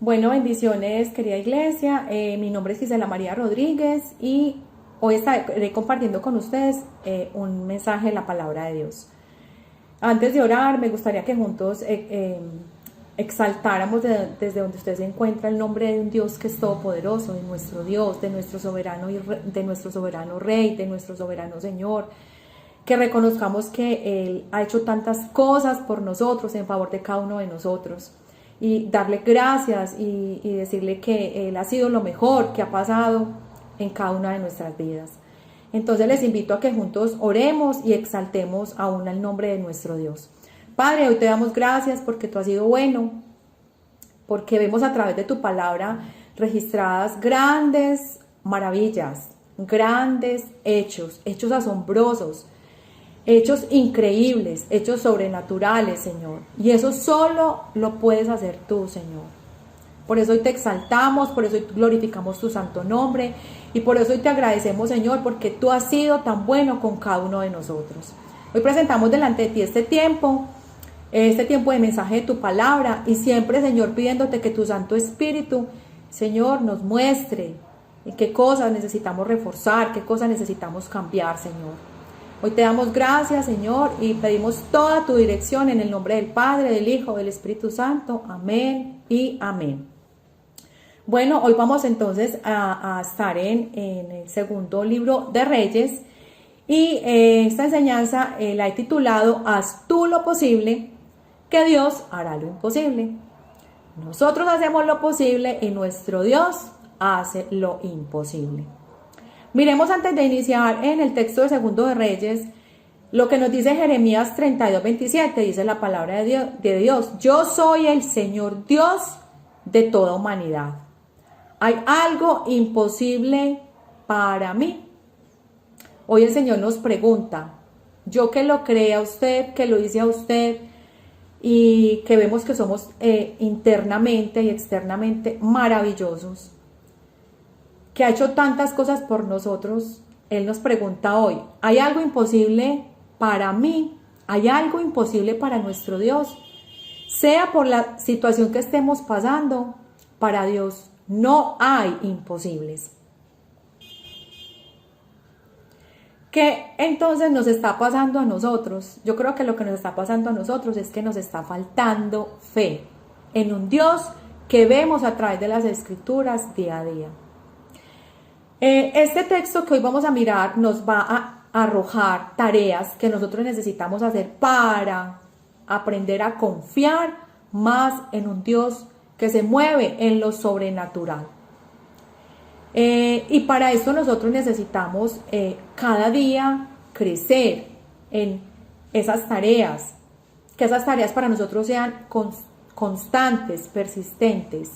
Bueno, bendiciones, querida iglesia. Mi nombre es Gisela María Rodríguez y hoy estaré compartiendo con ustedes un mensaje de la palabra de Dios. Antes de orar, me gustaría que juntos exaltáramos desde donde usted se encuentra el nombre de un Dios que es todopoderoso, de nuestro Dios, de nuestro soberano Rey, de nuestro soberano Señor. Que reconozcamos que Él ha hecho tantas cosas por nosotros, en favor de cada uno de nosotros. Y darle gracias y decirle que Él ha sido lo mejor que ha pasado en cada una de nuestras vidas. Entonces les invito a que juntos oremos y exaltemos aún al nombre de nuestro Dios. Padre, hoy te damos gracias porque tú has sido bueno, porque vemos a través de tu palabra registradas grandes maravillas, grandes hechos asombrosos, hechos increíbles, hechos sobrenaturales, Señor. Y eso solo lo puedes hacer tú, Señor. Por eso hoy te exaltamos, por eso hoy glorificamos tu santo nombre y por eso hoy te agradecemos, Señor, porque tú has sido tan bueno con cada uno de nosotros. Hoy presentamos delante de ti este tiempo de mensaje de tu palabra y siempre, Señor, pidiéndote que tu Santo Espíritu, Señor, nos muestre qué cosas necesitamos reforzar, qué cosas necesitamos cambiar, Señor. Hoy te damos gracias, Señor, y pedimos toda tu dirección en el nombre del Padre, del Hijo, del Espíritu Santo. Amén y amén. Bueno, hoy vamos entonces a estar en el segundo libro de Reyes y esta enseñanza la he titulado Haz tú lo posible, que Dios hará lo imposible. Nosotros hacemos lo posible y nuestro Dios hace lo imposible. Miremos antes de iniciar en el texto de Segundo de Reyes, lo que nos dice Jeremías 32:27, dice la palabra de Dios. Yo soy el Señor Dios de toda humanidad. ¿Hay algo imposible para mí? Hoy el Señor nos pregunta, yo que lo creé a usted, que lo hice a usted y que vemos que somos internamente y externamente maravillosos, que ha hecho tantas cosas por nosotros, Él nos pregunta hoy, ¿hay algo imposible para mí? ¿Hay algo imposible para nuestro Dios? Sea por la situación que estemos pasando, para Dios no hay imposibles. ¿Qué entonces nos está pasando a nosotros? Yo creo que lo que nos está pasando a nosotros es que nos está faltando fe en un Dios que vemos a través de las Escrituras día a día. Este texto que hoy vamos a mirar nos va a arrojar tareas que nosotros necesitamos hacer para aprender a confiar más en un Dios que se mueve en lo sobrenatural. Y para eso nosotros necesitamos cada día crecer en esas tareas, que esas tareas para nosotros sean constantes, persistentes,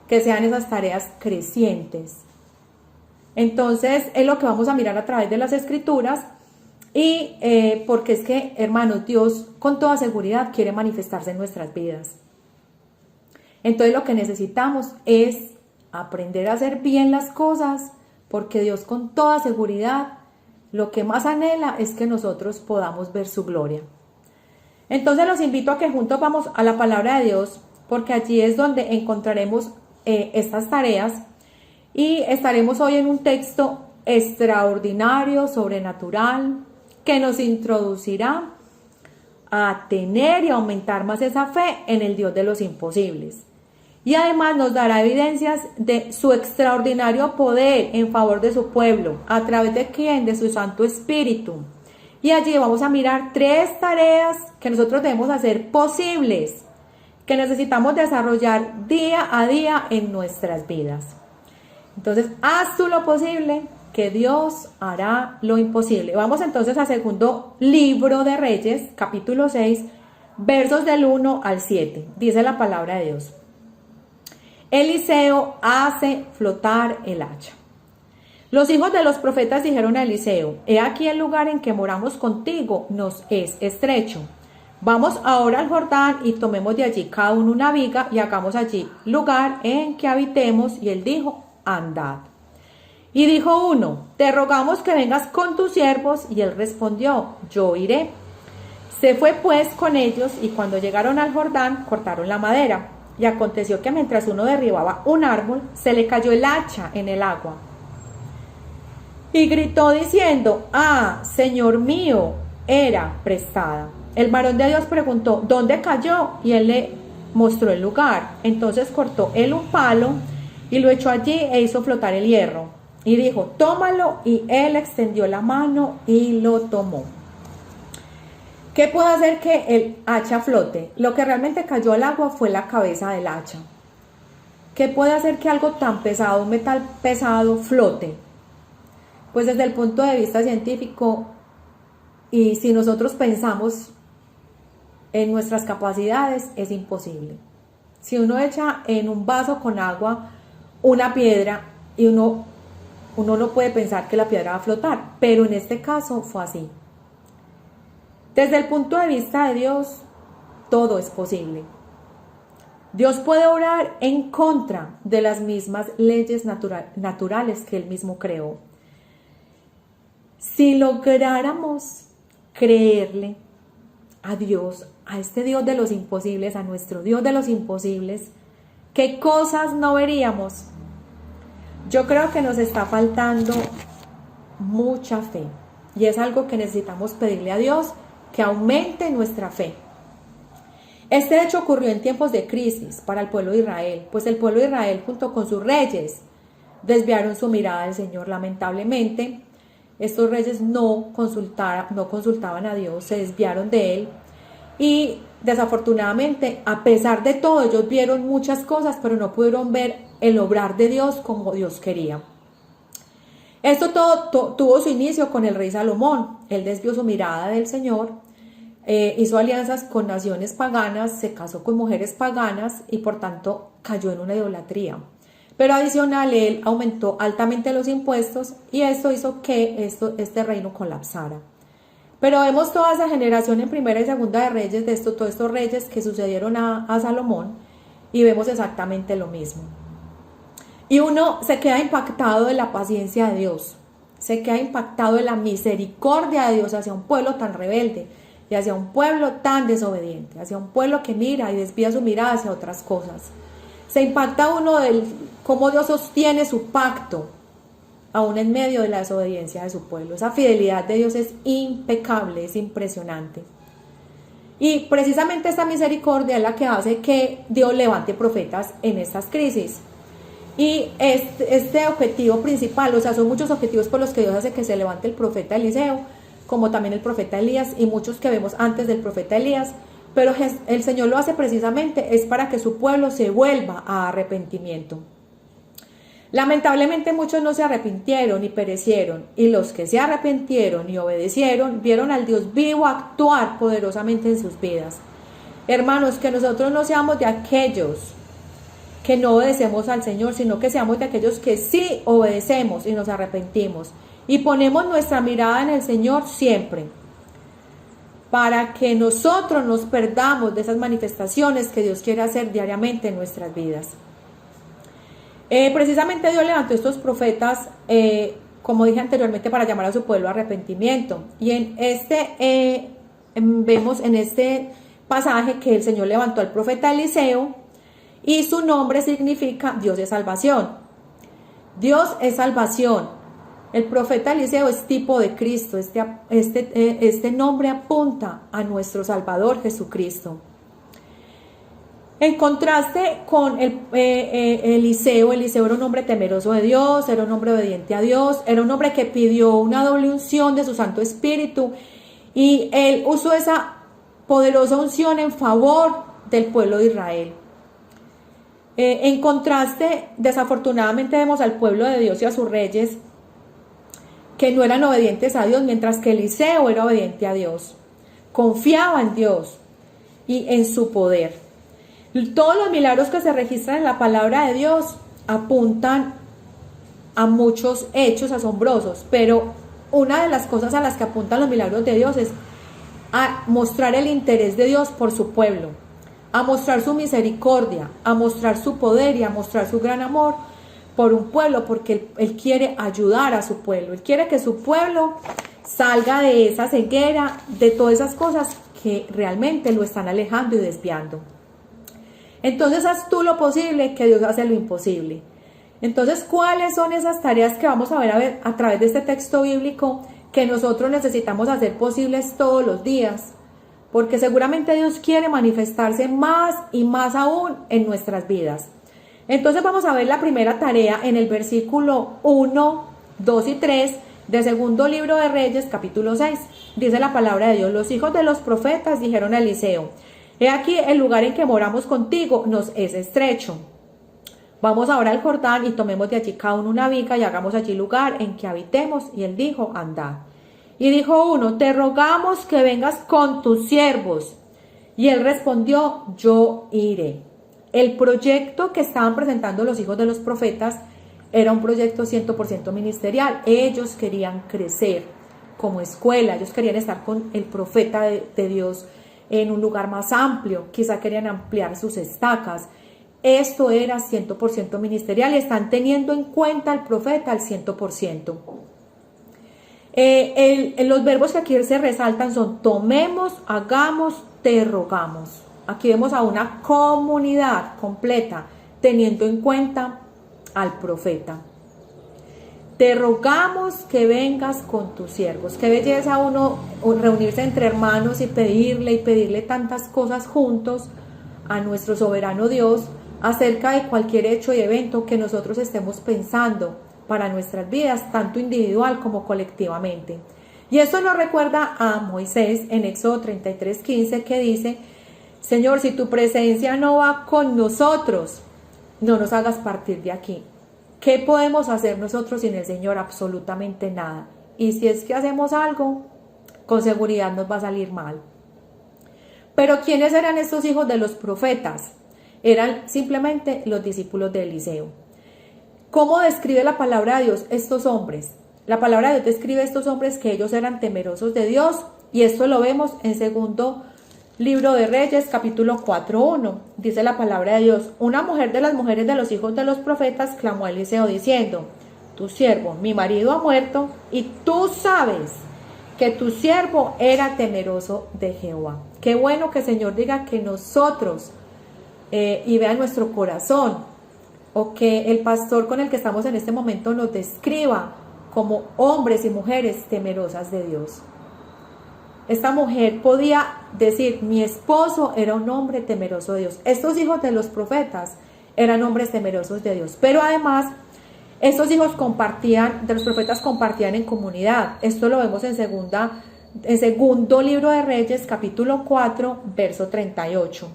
que sean esas tareas crecientes. Entonces es lo que vamos a mirar a través de las Escrituras y porque es que, hermanos, Dios con toda seguridad quiere manifestarse en nuestras vidas. Entonces lo que necesitamos es aprender a hacer bien las cosas, porque Dios con toda seguridad lo que más anhela es que nosotros podamos ver su gloria. Entonces los invito a que juntos vamos a la palabra de Dios, porque allí es donde encontraremos estas tareas y estaremos hoy en un texto extraordinario, sobrenatural, que nos introducirá a tener y aumentar más esa fe en el Dios de los imposibles. Y además nos dará evidencias de su extraordinario poder en favor de su pueblo. ¿A través de quién? De su Santo Espíritu. Y allí vamos a mirar 3 tareas que nosotros debemos hacer posibles, que necesitamos desarrollar día a día en nuestras vidas. Entonces, haz tú lo posible, que Dios hará lo imposible. Vamos entonces al segundo libro de Reyes, capítulo 6, versos del 1 al 7. Dice la palabra de Dios. Eliseo hace flotar el hacha. Los hijos de los profetas dijeron a Eliseo, he aquí el lugar en que moramos contigo nos es estrecho. Vamos ahora al Jordán y tomemos de allí cada uno una viga y hagamos allí lugar en que habitemos. Y él dijo, andad. Y dijo uno, te rogamos que vengas con tus siervos. Y él respondió, yo iré. Se fue pues con ellos y cuando llegaron al Jordán cortaron la madera. Y aconteció que mientras uno derribaba un árbol, se le cayó el hacha en el agua. Y gritó diciendo: ah, Señor mío, era prestada. El varón de Dios preguntó: ¿dónde cayó? Y él le mostró el lugar. Entonces cortó él un palo y lo echó allí e hizo flotar el hierro. Y dijo: tómalo. Y él extendió la mano y lo tomó. ¿Qué puede hacer que el hacha flote? Lo que realmente cayó al agua fue la cabeza del hacha. ¿Qué puede hacer que algo tan pesado, un metal pesado, flote? Pues desde el punto de vista científico, y si nosotros pensamos en nuestras capacidades, es imposible. Si uno echa en un vaso con agua una piedra y uno no puede pensar que la piedra va a flotar, pero en este caso fue así. Desde el punto de vista de Dios, todo es posible. Dios puede obrar en contra de las mismas leyes naturales que Él mismo creó. Si lográramos creerle a Dios, a este Dios de los imposibles, a nuestro Dios de los imposibles, ¿qué cosas no veríamos? Yo creo que nos está faltando mucha fe, y es algo que necesitamos pedirle a Dios, que aumente nuestra fe. Este hecho ocurrió en tiempos de crisis para el pueblo de Israel, pues el pueblo de Israel junto con sus reyes desviaron su mirada del Señor. Lamentablemente, estos reyes no consultaban a Dios, se desviaron de Él, y desafortunadamente, a pesar de todo, ellos vieron muchas cosas, pero no pudieron ver el obrar de Dios como Dios quería. Esto todo tuvo su inicio con el rey Salomón. Él desvió su mirada del Señor, hizo alianzas con naciones paganas, se casó con mujeres paganas y por tanto cayó en una idolatría. Pero adicional, él aumentó altamente los impuestos y esto hizo que este reino colapsara. Pero vemos toda esa generación en primera y segunda de reyes, todos estos reyes que sucedieron a Salomón, y vemos exactamente lo mismo. Y uno se queda impactado de la paciencia de Dios, se queda impactado de la misericordia de Dios hacia un pueblo tan rebelde y hacia un pueblo tan desobediente, hacia un pueblo que mira y desvía su mirada hacia otras cosas. Se impacta uno de cómo Dios sostiene su pacto, aún en medio de la desobediencia de su pueblo. Esa fidelidad de Dios es impecable, es impresionante. Y precisamente esta misericordia es la que hace que Dios levante profetas en estas crisis. Y este objetivo principal, o sea, son muchos objetivos por los que Dios hace que se levante el profeta Eliseo, como también el profeta Elías y muchos que vemos antes del profeta Elías, pero el Señor lo hace precisamente, es para que su pueblo se vuelva a arrepentimiento. Lamentablemente muchos no se arrepintieron y perecieron, y los que se arrepintieron y obedecieron, vieron al Dios vivo actuar poderosamente en sus vidas. Hermanos, que nosotros no seamos de aquellos que no obedecemos al Señor, sino que seamos de aquellos que sí obedecemos y nos arrepentimos y ponemos nuestra mirada en el Señor siempre, para que nosotros nos perdamos de esas manifestaciones que Dios quiere hacer diariamente en nuestras vidas. Precisamente Dios levantó estos profetas, como dije anteriormente, para llamar a su pueblo a arrepentimiento, y vemos en este pasaje que el Señor levantó al profeta Eliseo, y su nombre significa Dios es salvación. Dios es salvación. El profeta Eliseo es tipo de Cristo. Este nombre apunta a nuestro Salvador Jesucristo. En contraste con Eliseo era un hombre temeroso de Dios, era un hombre obediente a Dios, era un hombre que pidió una doble unción de su Santo Espíritu, y él usó esa poderosa unción en favor del pueblo de Israel. En contraste, desafortunadamente vemos al pueblo de Dios y a sus reyes que no eran obedientes a Dios, mientras que Eliseo era obediente a Dios, confiaba en Dios y en su poder. Todos los milagros que se registran en la palabra de Dios apuntan a muchos hechos asombrosos, pero una de las cosas a las que apuntan los milagros de Dios es a mostrar el interés de Dios por su pueblo, a mostrar su misericordia, a mostrar su poder y a mostrar su gran amor por un pueblo, porque Él quiere ayudar a su pueblo. Él quiere que su pueblo salga de esa ceguera, de todas esas cosas que realmente lo están alejando y desviando. Entonces haz tú lo posible, que Dios hace lo imposible. Entonces, ¿cuáles son esas tareas que vamos a ver a través de este texto bíblico que nosotros necesitamos hacer posibles todos los días? Porque seguramente Dios quiere manifestarse más y más aún en nuestras vidas. Entonces vamos a ver la primera tarea en el versículo 1, 2 y 3 del segundo libro de Reyes, capítulo 6. Dice la palabra de Dios: los hijos de los profetas dijeron a Eliseo: he aquí el lugar en que moramos contigo nos es estrecho. Vamos ahora al Jordán y tomemos de allí cada uno una viga y hagamos allí lugar en que habitemos. Y él dijo: andad. Y dijo uno: te rogamos que vengas con tus siervos. Y él respondió: yo iré. El proyecto que estaban presentando los hijos de los profetas era un proyecto 100% ministerial. Ellos querían crecer como escuela, ellos querían estar con el profeta de Dios en un lugar más amplio, quizá querían ampliar sus estacas. Esto era 100% ministerial y están teniendo en cuenta al profeta al 100%. Los verbos que aquí se resaltan son: tomemos, hagamos, te rogamos. Aquí vemos a una comunidad completa teniendo en cuenta al profeta. Te rogamos que vengas con tus siervos. Qué belleza uno reunirse entre hermanos y pedirle tantas cosas juntos a nuestro soberano Dios acerca de cualquier hecho y evento que nosotros estemos pensando para nuestras vidas, tanto individual como colectivamente. Y esto nos recuerda a Moisés en Éxodo 33:15, que dice: Señor, si tu presencia no va con nosotros, no nos hagas partir de aquí. ¿Qué podemos hacer nosotros sin el Señor? Absolutamente nada. Y si es que hacemos algo, con seguridad nos va a salir mal. Pero ¿quiénes eran estos hijos de los profetas? Eran simplemente los discípulos de Eliseo. ¿Cómo describe la palabra de Dios estos hombres? La palabra de Dios describe a estos hombres que ellos eran temerosos de Dios, y esto lo vemos en segundo libro de Reyes, capítulo 4:1. Dice la palabra de Dios: una mujer de las mujeres de los hijos de los profetas clamó a Eliseo diciendo: tu siervo, mi marido, ha muerto, y tú sabes que tu siervo era temeroso de Jehová. Qué bueno que el Señor diga que nosotros y vea nuestro corazón, o que el pastor con el que estamos en este momento nos describa como hombres y mujeres temerosas de Dios. Esta mujer podía decir: mi esposo era un hombre temeroso de Dios. Estos hijos de los profetas eran hombres temerosos de Dios, pero además estos hijos de los profetas compartían en comunidad. Esto lo vemos en segundo libro de Reyes, capítulo 4, verso 38.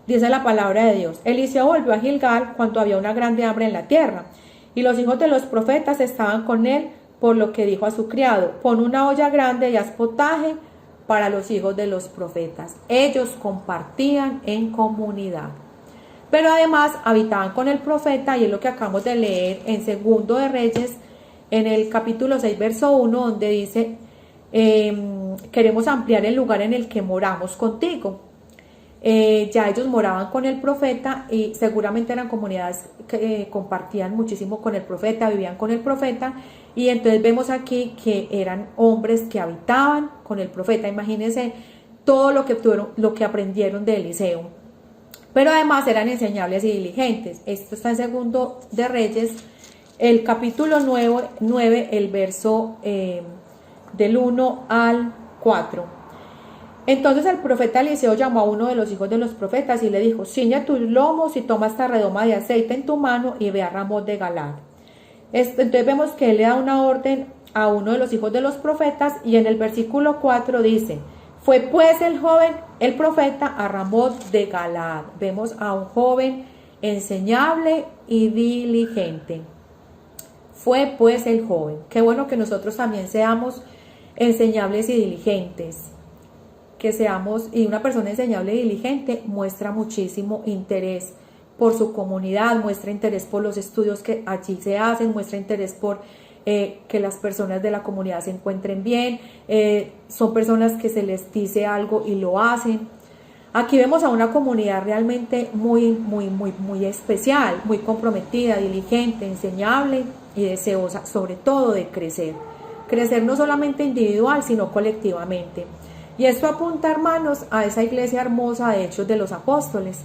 Dice la palabra de Dios: Eliseo volvió a Gilgal cuando había una grande hambre en la tierra, y los hijos de los profetas estaban con él, por lo que dijo a su criado: pon una olla grande y haz potaje para los hijos de los profetas. Ellos compartían en comunidad, pero además habitaban con el profeta, y es lo que acabamos de leer en segundo de Reyes, en el capítulo 6, verso 1, donde dice: queremos ampliar el lugar en el que moramos contigo. Ya ellos moraban con el profeta, y seguramente eran comunidades que compartían muchísimo con el profeta, vivían con el profeta, y entonces vemos aquí que eran hombres que habitaban con el profeta. Imagínense todo lo que aprendieron de Eliseo, pero además eran enseñables y diligentes. Esto está en segundo de Reyes, el capítulo 9, el verso del 1 al 4. Entonces el profeta Eliseo llamó a uno de los hijos de los profetas y le dijo: ciñe tus lomos y toma esta redoma de aceite en tu mano y ve a Ramot de Galad. Entonces vemos que él le da una orden a uno de los hijos de los profetas, y en el versículo 4 dice: fue pues el joven, el profeta, a Ramot de Galad. Vemos a un joven enseñable y diligente. Fue pues el joven. Qué bueno que nosotros también seamos enseñables y diligentes. Que seamos, y una persona enseñable y diligente muestra muchísimo interés por su comunidad, muestra interés por los estudios que allí se hacen, muestra interés por que las personas de la comunidad se encuentren bien, son personas que se les dice algo y lo hacen. Aquí vemos a una comunidad realmente muy especial, muy comprometida, diligente, enseñable y deseosa, sobre todo de crecer no solamente individual, sino colectivamente. Y esto apunta, hermanos, a esa iglesia hermosa de Hechos de los Apóstoles,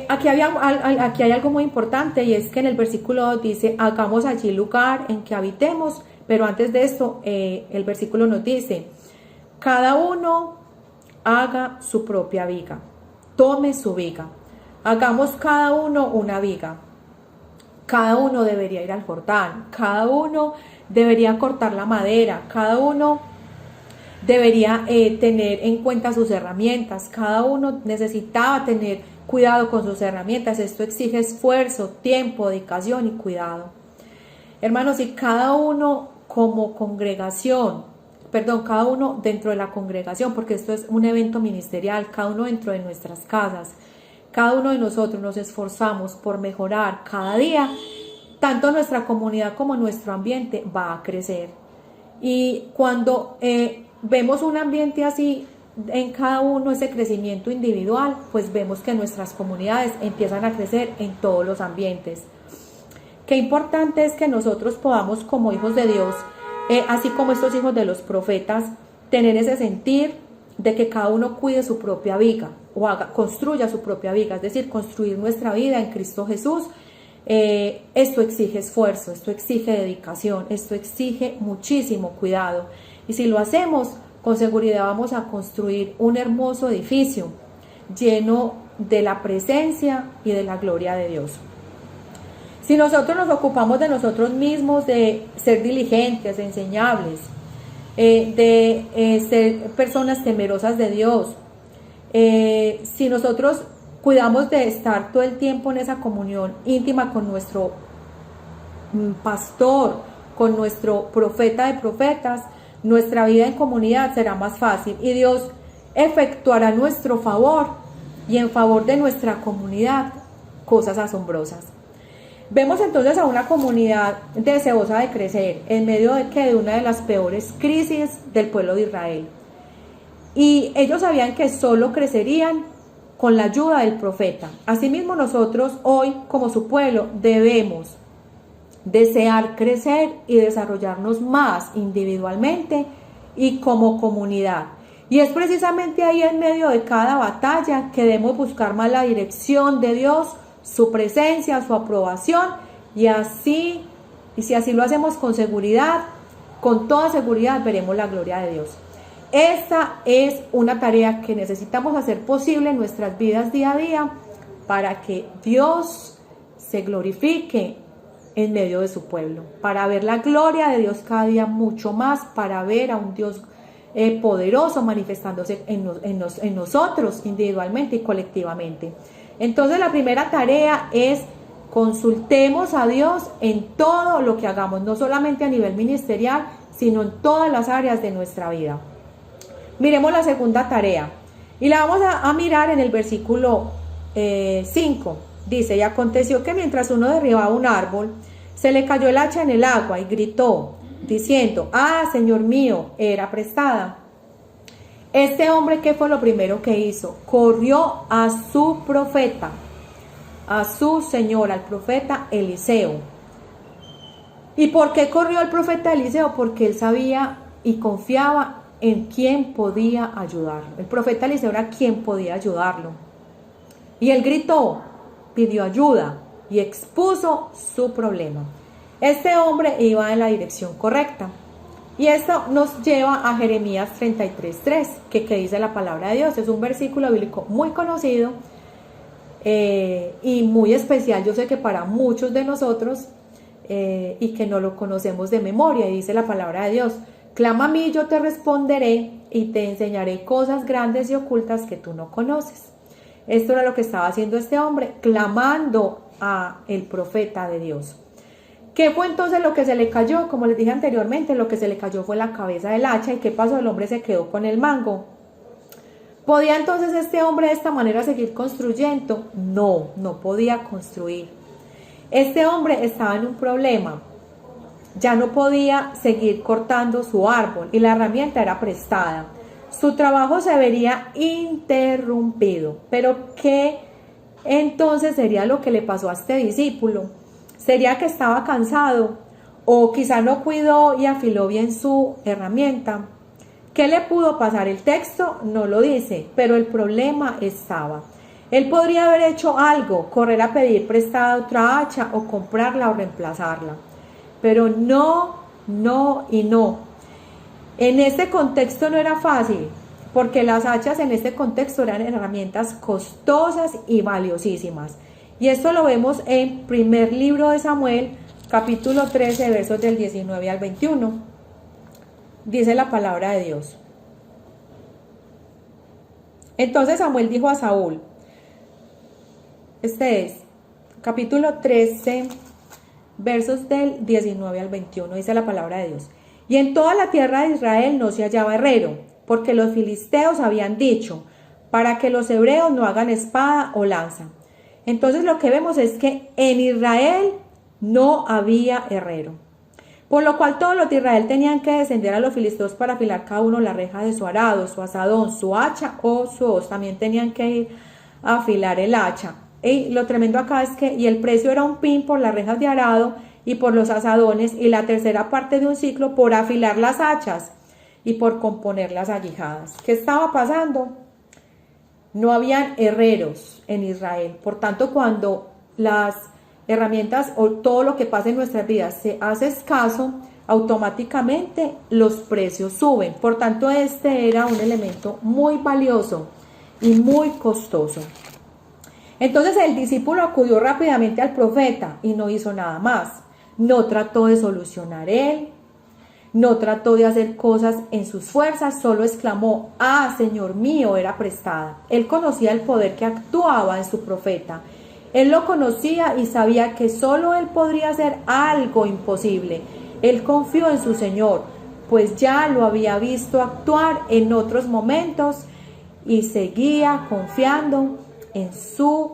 Aquí hay algo muy importante, y es que en el versículo 2 dice, hagamos allí lugar en que habitemos, pero antes de esto el versículo nos dice, cada uno haga su propia viga, tome su viga, hagamos cada uno una viga. Cada uno debería ir al Jordán, cada uno debería cortar la madera, cada uno debería tener en cuenta sus herramientas, cada uno necesitaba tener cuidado con sus herramientas. Esto exige esfuerzo, tiempo, dedicación y cuidado. Hermanos, y cada uno como congregación, cada uno dentro de la congregación, porque esto es un evento ministerial, cada uno dentro de nuestras casas, cada uno de nosotros nos esforzamos por mejorar cada día, tanto nuestra comunidad como nuestro ambiente va a crecer. Y cuando vemos un ambiente así, en cada uno ese crecimiento individual, pues vemos que nuestras comunidades empiezan a crecer en todos los ambientes. Qué importante es que nosotros podamos, como hijos de Dios, así como estos hijos de los profetas, tener ese sentir de que cada uno cuide su propia viga o construya su propia viga, es decir, construir nuestra vida en Cristo Jesús. Esto exige esfuerzo, esto exige dedicación, esto exige muchísimo cuidado, y si lo hacemos, con seguridad vamos a construir un hermoso edificio lleno de la presencia y de la gloria de Dios. Si nosotros nos ocupamos de nosotros mismos, de ser diligentes, enseñables, de ser personas temerosas de Dios, si nosotros cuidamos de estar todo el tiempo en esa comunión íntima con nuestro pastor, con nuestro profeta de profetas, nuestra vida en comunidad será más fácil y Dios efectuará a nuestro favor y en favor de nuestra comunidad cosas asombrosas. Vemos entonces a una comunidad deseosa de crecer en medio de una de las peores crisis del pueblo de Israel. Y ellos sabían que solo crecerían con la ayuda del profeta. Asimismo, nosotros hoy, como su pueblo, debemos desear crecer y desarrollarnos más individualmente y como comunidad. Y es precisamente ahí, en medio de cada batalla, que debemos buscar más la dirección de Dios, su presencia, su aprobación, y si así lo hacemos con seguridad, con toda seguridad veremos la gloria de Dios. Esta es una tarea que necesitamos hacer posible en nuestras vidas día a día para que Dios se glorifique en medio de su pueblo, para ver la gloria de Dios cada día mucho más, para ver a un Dios poderoso manifestándose en nosotros individualmente y colectivamente. Entonces la primera tarea es consultemos a Dios en todo lo que hagamos, no solamente a nivel ministerial, sino en todas las áreas de nuestra vida. Miremos la segunda tarea y la vamos a mirar en el versículo 5. Dice, y aconteció que mientras uno derribaba un árbol, se le cayó el hacha en el agua y gritó, diciendo, Señor mío, era prestada. Este hombre, ¿qué fue lo primero que hizo? Corrió a su profeta, a su señor, al profeta Eliseo. ¿Y por qué corrió al profeta Eliseo? Porque él sabía y confiaba en quién podía ayudarlo. El profeta Eliseo era quien podía ayudarlo. Y él gritó, pidió ayuda y expuso su problema. Este hombre iba en la dirección correcta. Y esto nos lleva a Jeremías 33:3, que dice la palabra de Dios. Es un versículo bíblico muy conocido y muy especial, yo sé que para muchos de nosotros, y que no lo conocemos de memoria. Y dice la palabra de Dios, clama a mí, yo te responderé y te enseñaré cosas grandes y ocultas que tú no conoces. Esto era lo que estaba haciendo este hombre, clamando a el profeta de Dios. ¿Qué fue entonces lo que se le cayó? Como les dije anteriormente, lo que se le cayó fue la cabeza del hacha. ¿Y qué pasó? El hombre se quedó con el mango. ¿Podía entonces este hombre de esta manera seguir construyendo? No, no podía construir. Este hombre estaba en un problema. Ya no podía seguir cortando su árbol y la herramienta era prestada. Su trabajo se vería interrumpido. Pero ¿qué entonces sería lo que le pasó a este discípulo? ¿Sería que estaba cansado? ¿O quizá no cuidó y afiló bien su herramienta? ¿Qué le pudo pasar? El texto no lo dice, pero el problema estaba. Él podría haber hecho algo, correr a pedir prestada otra hacha o comprarla o reemplazarla. Pero no, no y no. En este contexto no era fácil, porque las hachas en este contexto eran herramientas costosas y valiosísimas. Y esto lo vemos en primer libro de Samuel, capítulo 13, versos del 19 al 21. Dice la palabra de Dios. Entonces Samuel dijo a Saúl, este es capítulo 13, versos del 19 al 21, dice la palabra de Dios. Y en toda la tierra de Israel no se hallaba herrero, porque los filisteos habían dicho, para que los hebreos no hagan espada o lanza. Entonces lo que vemos es que en Israel no había herrero. Por lo cual todos los de Israel tenían que descender a los filisteos para afilar cada uno la reja de su arado, su asadón, su hacha o su hoz. También tenían que ir a afilar el hacha. Y lo tremendo acá es que y el precio era un pin por las rejas de arado y por los asadones, y la tercera parte de un ciclo por afilar las hachas y por componer las aguijadas. ¿Qué estaba pasando? No habían herreros en Israel. Por tanto, cuando las herramientas o todo lo que pasa en nuestras vidas se hace escaso, automáticamente los precios suben. Por tanto, este era un elemento muy valioso y muy costoso. Entonces el discípulo acudió rápidamente al profeta y no hizo nada más. No trató de solucionar él, no trató de hacer cosas en sus fuerzas, solo exclamó, ah, Señor mío, era prestada. Él conocía el poder que actuaba en su profeta. Él lo conocía y sabía que solo él podría hacer algo imposible. Él confió en su Señor, pues ya lo había visto actuar en otros momentos y seguía confiando en su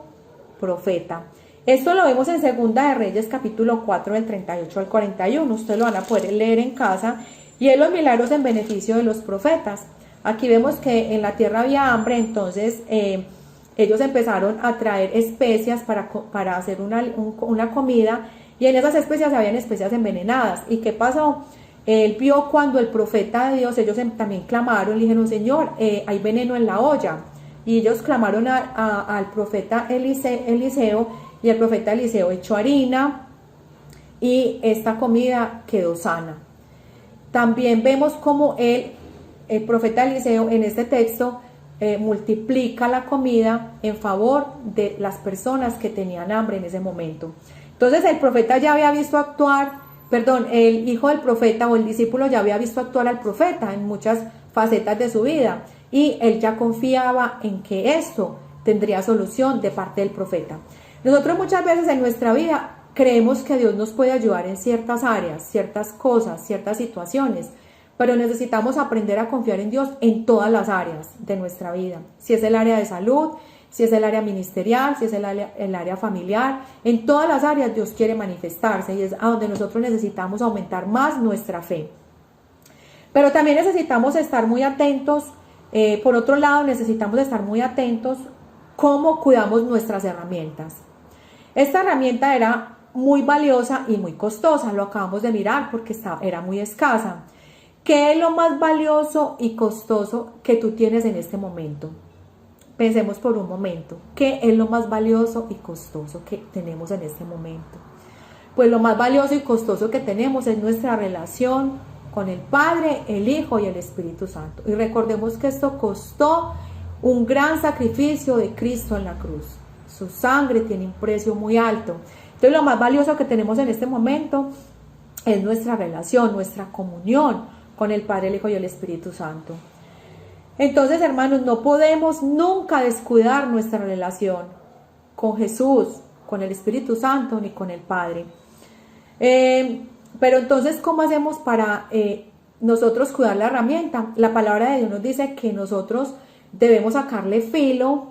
profeta. Esto lo vemos en Segunda de Reyes, capítulo 4, del 38 al 41. Ustedes lo van a poder leer en casa. Y es los milagros en beneficio de los profetas. Aquí vemos que en la tierra había hambre, entonces ellos empezaron a traer especias para hacer una comida, y en esas especias habían especias envenenadas. ¿Y qué pasó? Él vio cuando el profeta de Dios, ellos también clamaron, le dijeron, Señor, hay veneno en la olla. Y ellos clamaron al profeta Eliseo, y el profeta Eliseo echó harina y esta comida quedó sana. También vemos cómo el profeta Eliseo en este texto multiplica la comida en favor de las personas que tenían hambre en ese momento. Entonces el profeta ya había visto actuar, el hijo del profeta o el discípulo ya había visto actuar al profeta en muchas facetas de su vida, y él ya confiaba en que esto tendría solución de parte del profeta. Nosotros muchas veces en nuestra vida creemos que Dios nos puede ayudar en ciertas áreas, ciertas cosas, ciertas situaciones, pero necesitamos aprender a confiar en Dios en todas las áreas de nuestra vida. Si es el área de salud, si es el área ministerial, si es el área familiar, en todas las áreas Dios quiere manifestarse, y es a donde nosotros necesitamos aumentar más nuestra fe. Pero también necesitamos estar muy atentos, por otro lado necesitamos estar muy atentos cómo cuidamos nuestras herramientas. Esta herramienta era muy valiosa y muy costosa, lo acabamos de mirar porque era muy escasa. ¿Qué es lo más valioso y costoso que tú tienes en este momento? Pensemos por un momento, ¿qué es lo más valioso y costoso que tenemos en este momento? Pues lo más valioso y costoso que tenemos es nuestra relación con el Padre, el Hijo y el Espíritu Santo. Y recordemos que esto costó un gran sacrificio de Cristo en la cruz. Su sangre tiene un precio muy alto. Entonces lo más valioso que tenemos en este momento es nuestra relación, nuestra comunión con el Padre, el Hijo y el Espíritu Santo. Entonces, hermanos, no podemos nunca descuidar nuestra relación con Jesús, con el Espíritu Santo, ni con el Padre. Pero entonces, ¿cómo hacemos para nosotros cuidar la herramienta? La palabra de Dios nos dice que nosotros debemos sacarle filo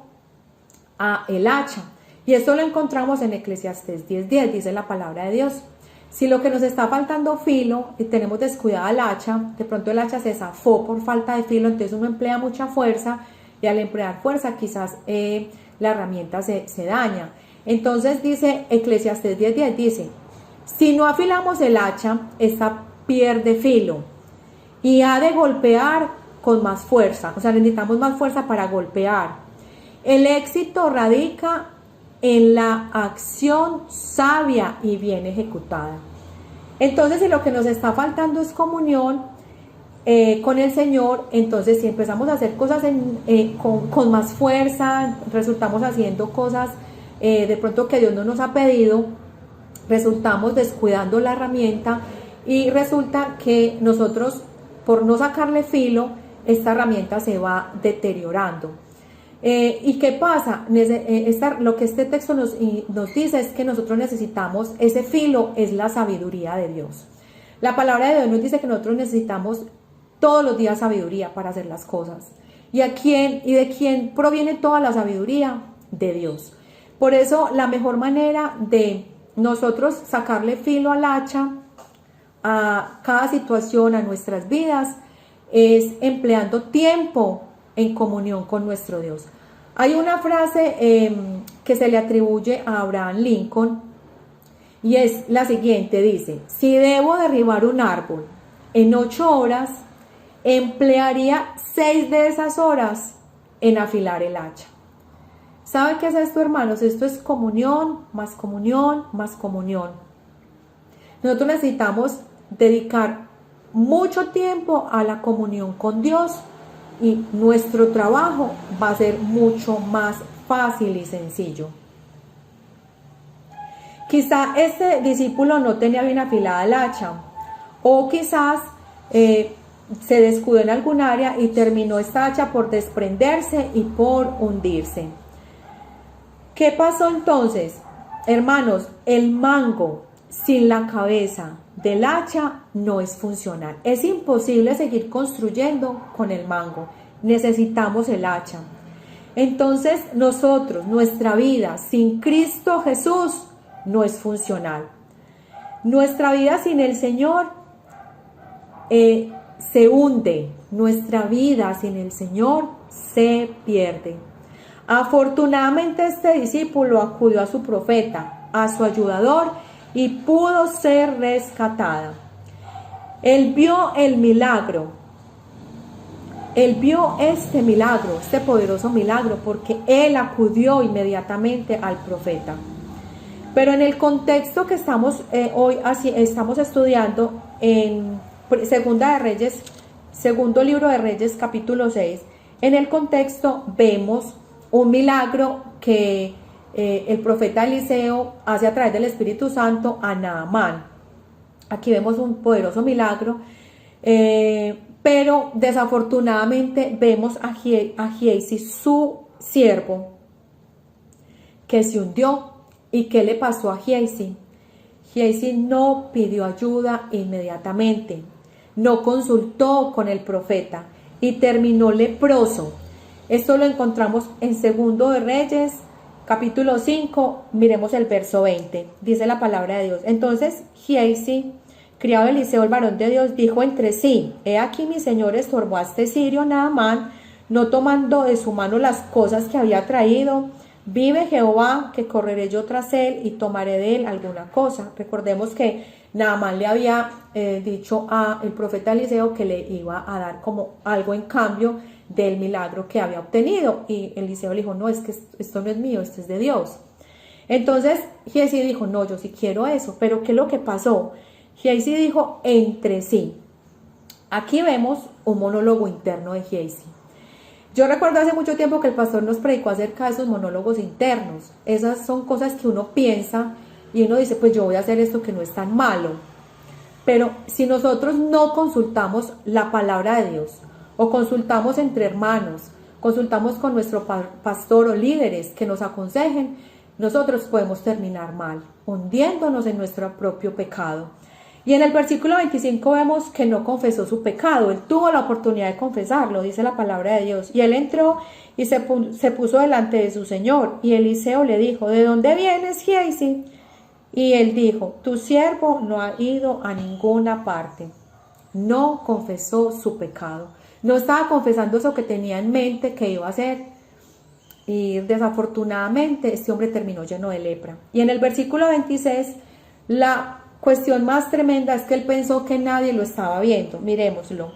a el hacha. Y esto lo encontramos en Eclesiastés 10:10, dice la palabra de Dios. Si lo que nos está faltando filo y tenemos descuidada el hacha, de pronto el hacha se zafó por falta de filo, entonces uno emplea mucha fuerza, y al emplear fuerza quizás la herramienta se daña. Entonces dice Eclesiastés 10:10, dice, si no afilamos el hacha, esta pierde filo y ha de golpear con más fuerza. O sea, necesitamos más fuerza para golpear. El éxito radica en la acción sabia y bien ejecutada. Entonces, si lo que nos está faltando es comunión con el Señor, entonces si empezamos a hacer cosas con más fuerza, resultamos haciendo cosas de pronto que Dios no nos ha pedido, resultamos descuidando la herramienta y resulta que nosotros, por no sacarle filo, esta herramienta se va deteriorando. ¿Y qué pasa? Lo que este texto nos dice es que nosotros necesitamos, ese filo es la sabiduría de Dios. La palabra de Dios nos dice que nosotros necesitamos todos los días sabiduría para hacer las cosas. ¿Y de quién proviene toda la sabiduría? De Dios. Por eso la mejor manera de nosotros sacarle filo al hacha a cada situación, a nuestras vidas, es empleando tiempo en comunión con nuestro Dios. Hay una frase que se le atribuye a Abraham Lincoln y es la siguiente, dice: si debo derribar un árbol en 8 horas, emplearía 6 de esas horas en afilar el hacha. ¿Sabe qué es esto, hermanos? Esto es comunión, más comunión, más comunión. Nosotros necesitamos dedicar mucho tiempo a la comunión con Dios y nuestro trabajo va a ser mucho más fácil y sencillo. Quizá este discípulo no tenía bien afilada el hacha, o quizás se descuidó en algún área y terminó esta hacha por desprenderse y por hundirse. ¿Qué pasó entonces? Hermanos, el mango sin la cabeza del hacha no es funcional. Es imposible seguir construyendo con el mango. Necesitamos el hacha. Entonces nosotros, nuestra vida sin Cristo Jesús no es funcional. Nuestra vida sin el Señor se hunde. Nuestra vida sin el Señor se pierde. Afortunadamente este discípulo acudió a su profeta, a su ayudador, y pudo ser rescatada. Él vio el milagro. Él vio este milagro, este poderoso milagro, porque él acudió inmediatamente al profeta. Pero en el contexto que estamos hoy estamos estudiando en segundo libro de Reyes, capítulo 6, en el contexto vemos un milagro que el profeta Eliseo hace a través del Espíritu Santo a Naamán. Aquí vemos un poderoso milagro, pero desafortunadamente vemos a Giezi, su siervo, que se hundió. ¿Y qué le pasó a Giezi? Giezi no pidió ayuda inmediatamente, no consultó con el profeta y terminó leproso. Esto lo encontramos en Segundo de Reyes, capítulo 5, miremos el verso 20, dice la palabra de Dios. Entonces Giezi, criado de Eliseo, el varón de Dios, dijo entre sí: he aquí mi señor estorbó a este sirio Naamán, no tomando de su mano las cosas que había traído. Vive Jehová, que correré yo tras él y tomaré de él alguna cosa. Recordemos que Naamán le había dicho al profeta Eliseo que le iba a dar como algo en cambio del milagro que había obtenido, y Eliseo le dijo: no, es que esto no es mío, esto es de Dios. Entonces Giezi dijo: no, yo sí quiero eso. Pero ¿qué es lo que pasó? Giezi dijo entre sí. Aquí vemos un monólogo interno de Giezi. Yo recuerdo hace mucho tiempo que el pastor nos predicó acerca de esos monólogos internos. Esas son cosas que uno piensa y uno dice: pues yo voy a hacer esto que no es tan malo. Pero si nosotros no consultamos la palabra de Dios, o consultamos entre hermanos, consultamos con nuestro pastor o líderes que nos aconsejen, nosotros podemos terminar mal, hundiéndonos en nuestro propio pecado. Y en el versículo 25 vemos que no confesó su pecado. Él tuvo la oportunidad de confesarlo, dice la palabra de Dios. Y él entró y se puso delante de su señor. Y Eliseo le dijo: ¿de dónde vienes, Giezi? Y él dijo: tu siervo no ha ido a ninguna parte. No confesó su pecado. No estaba confesando eso que tenía en mente que iba a hacer. Y desafortunadamente este hombre terminó lleno de lepra. Y en el versículo 26, la cuestión más tremenda es que él pensó que nadie lo estaba viendo. Miremoslo.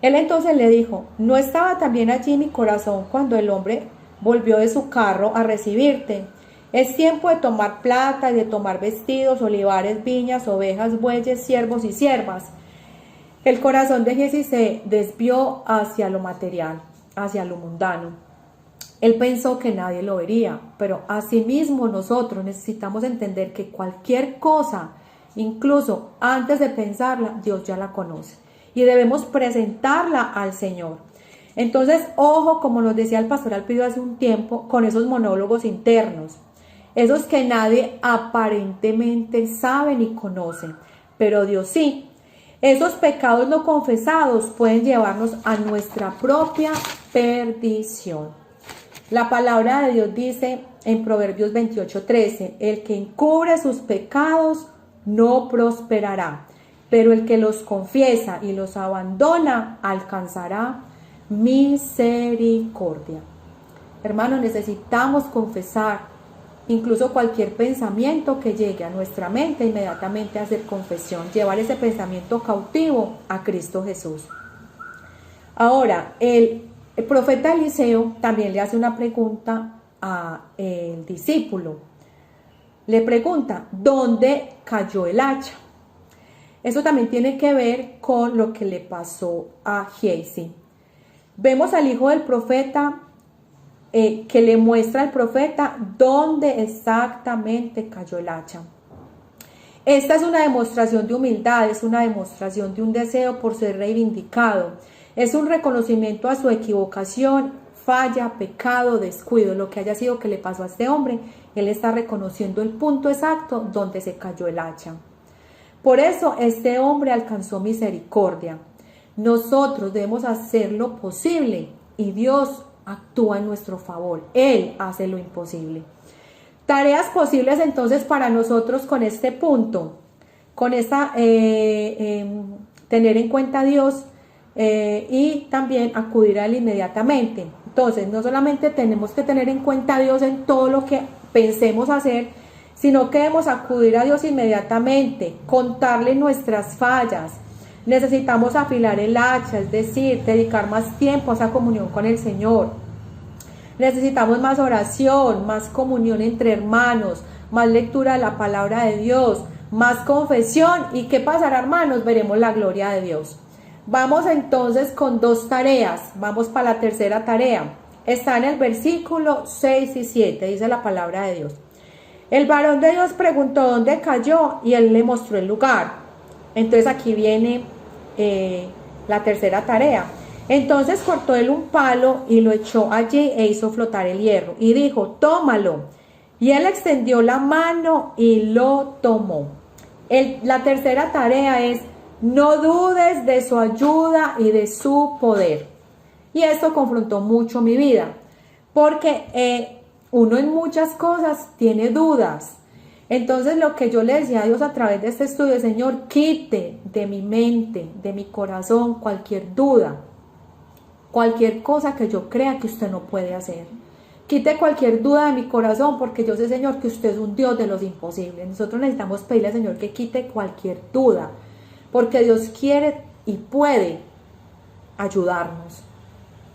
Él entonces le dijo: ¿no estaba también allí mi corazón cuando el hombre volvió de su carro a recibirte. Es tiempo de tomar plata y de tomar vestidos, olivares, viñas, ovejas, bueyes, siervos y siervas. El corazón de Giezi se desvió hacia lo material, hacia lo mundano. Él pensó que nadie lo vería, pero asimismo nosotros necesitamos entender que cualquier cosa, incluso antes de pensarla, Dios ya la conoce y debemos presentarla al Señor. Entonces, ojo, como nos decía el pastor Alpidio hace un tiempo, con esos monólogos internos, esos que nadie aparentemente sabe ni conoce, pero Dios sí. Esos pecados no confesados pueden llevarnos a nuestra propia perdición. La palabra de Dios dice en Proverbios 28:13, el que encubre sus pecados no prosperará, pero el que los confiesa y los abandona alcanzará misericordia. Hermanos, necesitamos confesar incluso cualquier pensamiento que llegue a nuestra mente, inmediatamente hacer confesión, llevar ese pensamiento cautivo a Cristo Jesús. Ahora, el profeta Eliseo también le hace una pregunta al discípulo. Le pregunta, ¿dónde cayó el hacha? Eso también tiene que ver con lo que le pasó a Giezi. Vemos al hijo del profeta que le muestra al profeta dónde exactamente cayó el hacha. Esta es una demostración de humildad, es una demostración de un deseo por ser reivindicado, es un reconocimiento a su equivocación, falla, pecado, descuido, lo que haya sido que le pasó a este hombre. Él está reconociendo el punto exacto donde se cayó el hacha. Por eso este hombre alcanzó misericordia. Nosotros debemos hacer lo posible y Dios actúa en nuestro favor. Él hace lo imposible. Tareas posibles entonces para nosotros con este punto, con esta tener en cuenta a Dios y también acudir a Él inmediatamente. Entonces no solamente tenemos que tener en cuenta a Dios en todo lo que pensemos hacer, sino que debemos acudir a Dios inmediatamente, contarle nuestras fallas. Necesitamos afilar el hacha, es decir, dedicar más tiempo a esa comunión con el Señor. Necesitamos más oración, más comunión entre hermanos, más lectura de la palabra de Dios, más confesión. ¿Y qué pasará, hermanos? Veremos la gloria de Dios. Vamos entonces con dos tareas. Vamos para la tercera tarea. Está en el versículo 6 y 7, dice la palabra de Dios. El varón de Dios preguntó dónde cayó y él le mostró el lugar. Entonces aquí viene la tercera tarea. Entonces cortó él un palo y lo echó allí e hizo flotar el hierro y dijo, tómalo. Y él extendió la mano y lo tomó. La tercera tarea es, no dudes de su ayuda y de su poder. Y esto confrontó mucho mi vida, porque uno en muchas cosas tiene dudas. Entonces lo que yo le decía a Dios a través de este estudio, Señor, quite de mi mente, de mi corazón, cualquier duda, cualquier cosa que yo crea que usted no puede hacer. Quite cualquier duda de mi corazón, porque yo sé, Señor, que usted es un Dios de los imposibles. Nosotros necesitamos pedirle al Señor que quite cualquier duda, porque Dios quiere y puede ayudarnos.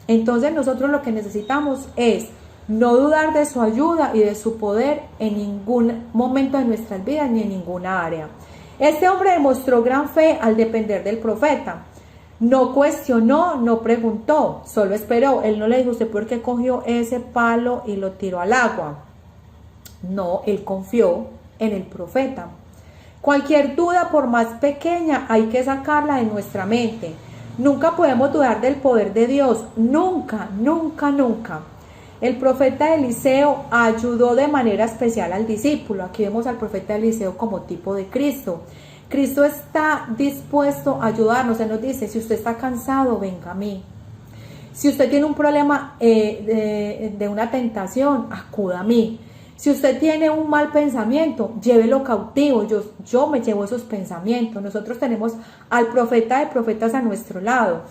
Entonces nosotros lo que necesitamos es no dudar de su ayuda y de su poder en ningún momento de nuestras vidas ni en ninguna área. Este hombre demostró gran fe al depender del profeta. No cuestionó, no preguntó, solo esperó. Él no le dijo, ¿usted por qué cogió ese palo y lo tiró al agua? No, él confió en el profeta. Cualquier duda, por más pequeña, hay que sacarla de nuestra mente. Nunca podemos dudar del poder de Dios. Nunca, nunca, nunca. El profeta Eliseo ayudó de manera especial al discípulo. Aquí vemos al profeta Eliseo como tipo de Cristo. Cristo está dispuesto a ayudarnos. Él nos dice, si usted está cansado, venga a mí. Si usted tiene un problema de una tentación, acuda a mí. Si usted tiene un mal pensamiento, llévelo cautivo. Yo me llevo esos pensamientos. Nosotros tenemos al profeta de profetas a nuestro lado.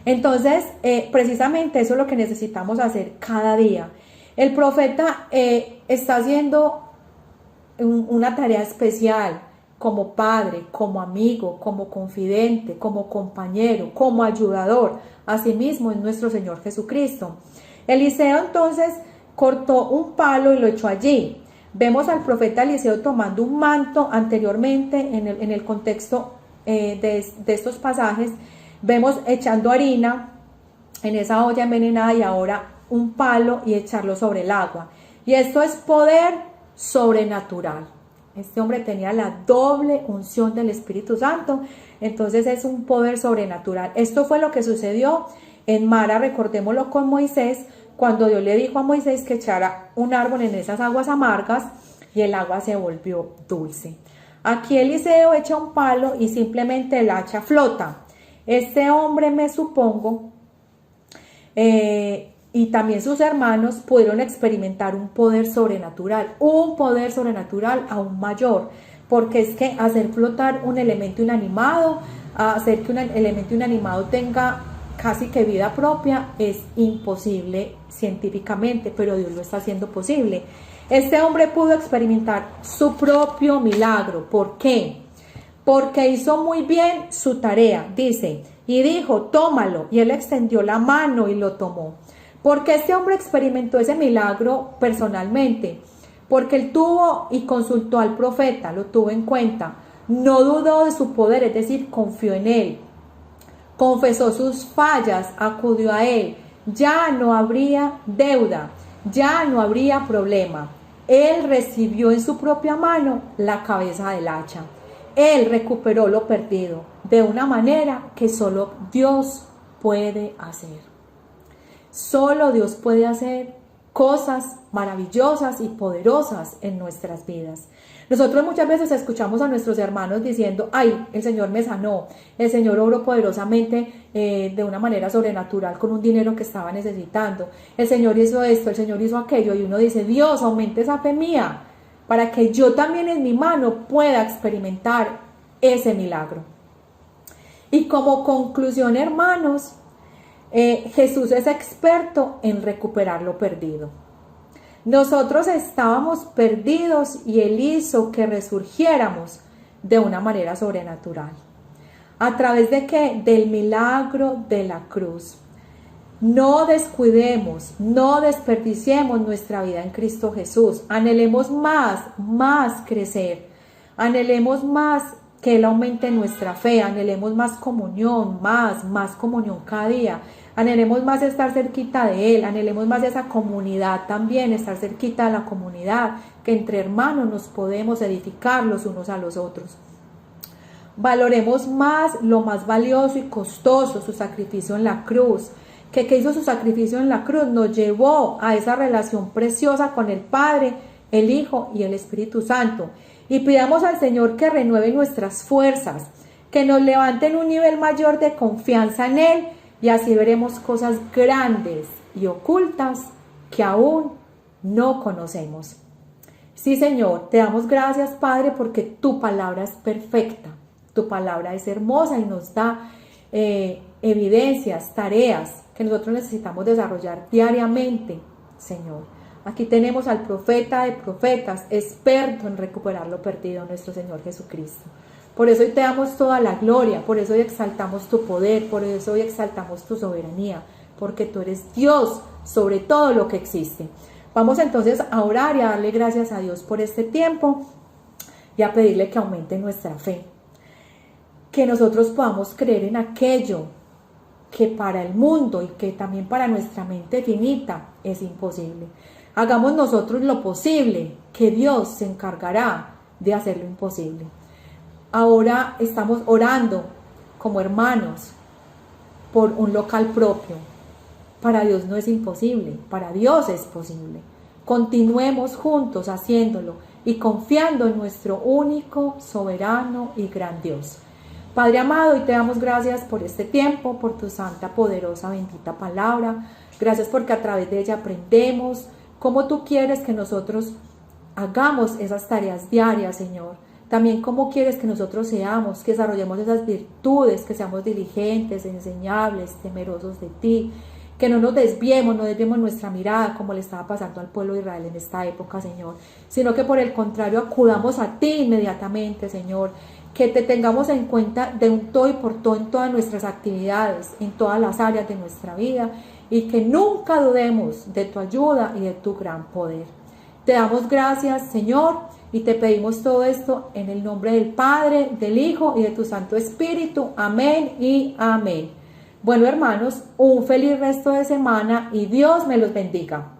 Entonces, precisamente eso es lo que necesitamos hacer cada día. El profeta está haciendo una tarea especial. como padre, como amigo, como confidente, como compañero, como ayudador. Asimismo es nuestro Señor Jesucristo. Eliseo entonces cortó un palo y lo echó allí. Vemos al profeta Eliseo tomando un manto anteriormente en el contexto de estos pasajes. Vemos echando harina en esa olla envenenada y ahora un palo y echarlo sobre el agua. Y esto es poder sobrenatural. Este hombre tenía la doble unción del Espíritu Santo, entonces es un poder sobrenatural. Esto fue lo que sucedió en Mara, recordémoslo con Moisés, cuando Dios le dijo a Moisés que echara un árbol en esas aguas amargas y el agua se volvió dulce. Aquí Eliseo echa un palo y simplemente el hacha flota. Este hombre, me supongo, y también sus hermanos pudieron experimentar un poder sobrenatural aún mayor, porque es que hacer flotar un elemento inanimado, hacer que un elemento inanimado tenga casi que vida propia es imposible científicamente, pero Dios lo está haciendo posible. Este hombre pudo experimentar su propio milagro. ¿Por qué? Porque hizo muy bien su tarea, dice, y dijo, tómalo, y él extendió la mano y lo tomó. Porque este hombre experimentó ese milagro personalmente, porque él tuvo y consultó al profeta, lo tuvo en cuenta, no dudó de su poder, es decir, confió en él, confesó sus fallas, acudió a él, ya no habría deuda, ya no habría problema. Él recibió en su propia mano la cabeza del hacha. Él recuperó lo perdido de una manera que solo Dios puede hacer. Solo Dios puede hacer cosas maravillosas y poderosas en nuestras vidas. Nosotros muchas veces escuchamos a nuestros hermanos diciendo, ay, el Señor me sanó, el Señor obró poderosamente de una manera sobrenatural con un dinero que estaba necesitando, el Señor hizo esto, el Señor hizo aquello, y uno dice, Dios, aumente esa fe mía, para que yo también en mi mano pueda experimentar ese milagro. Y como conclusión, hermanos, Jesús es experto en recuperar lo perdido. Nosotros estábamos perdidos y Él hizo que resurgiéramos de una manera sobrenatural. ¿A través de qué? Del milagro de la cruz. No descuidemos, no desperdiciemos nuestra vida en Cristo Jesús. Anhelemos más crecer. Anhelemos más que Él aumente nuestra fe. Anhelemos más comunión, más comunión cada día. Anhelemos más estar cerquita de Él, anhelemos más esa comunidad también, estar cerquita de la comunidad, que entre hermanos nos podemos edificar los unos a los otros. Valoremos más lo más valioso y costoso, su sacrificio en la cruz. Que hizo su sacrificio en la cruz nos llevó a esa relación preciosa con el Padre, el Hijo y el Espíritu Santo. Y pidamos al Señor que renueve nuestras fuerzas, que nos levante en un nivel mayor de confianza en Él, y así veremos cosas grandes y ocultas que aún no conocemos. Sí, Señor, te damos gracias, Padre, porque tu palabra es perfecta, tu palabra es hermosa y nos da evidencias, tareas que nosotros necesitamos desarrollar diariamente, Señor. Aquí tenemos al profeta de profetas, experto en recuperar lo perdido, nuestro Señor Jesucristo. Por eso hoy te damos toda la gloria, por eso hoy exaltamos tu poder, por eso hoy exaltamos tu soberanía, porque tú eres Dios sobre todo lo que existe. Vamos entonces a orar y a darle gracias a Dios por este tiempo y a pedirle que aumente nuestra fe. Que nosotros podamos creer en aquello que para el mundo y que también para nuestra mente finita es imposible. Hagamos nosotros lo posible, que Dios se encargará de hacer lo imposible. Ahora estamos orando como hermanos por un local propio. Para Dios no es imposible, para Dios es posible. Continuemos juntos haciéndolo y confiando en nuestro único, soberano y gran Dios. Padre amado, hoy te damos gracias por este tiempo, por tu santa, poderosa, bendita palabra. Gracias porque a través de ella aprendemos cómo tú quieres que nosotros hagamos esas tareas diarias, Señor. También cómo quieres que nosotros seamos, que desarrollemos esas virtudes, que seamos diligentes, enseñables, temerosos de ti, que no nos desviemos, no desviemos nuestra mirada como le estaba pasando al pueblo de Israel en esta época, Señor, sino que por el contrario acudamos a ti inmediatamente, Señor, que te tengamos en cuenta de un todo y por todo en todas nuestras actividades, en todas las áreas de nuestra vida, y que nunca dudemos de tu ayuda y de tu gran poder. Te damos gracias, Señor, y te pedimos todo esto en el nombre del Padre, del Hijo y de tu Santo Espíritu. Amén y amén. Bueno, hermanos, un feliz resto de semana y Dios me los bendiga.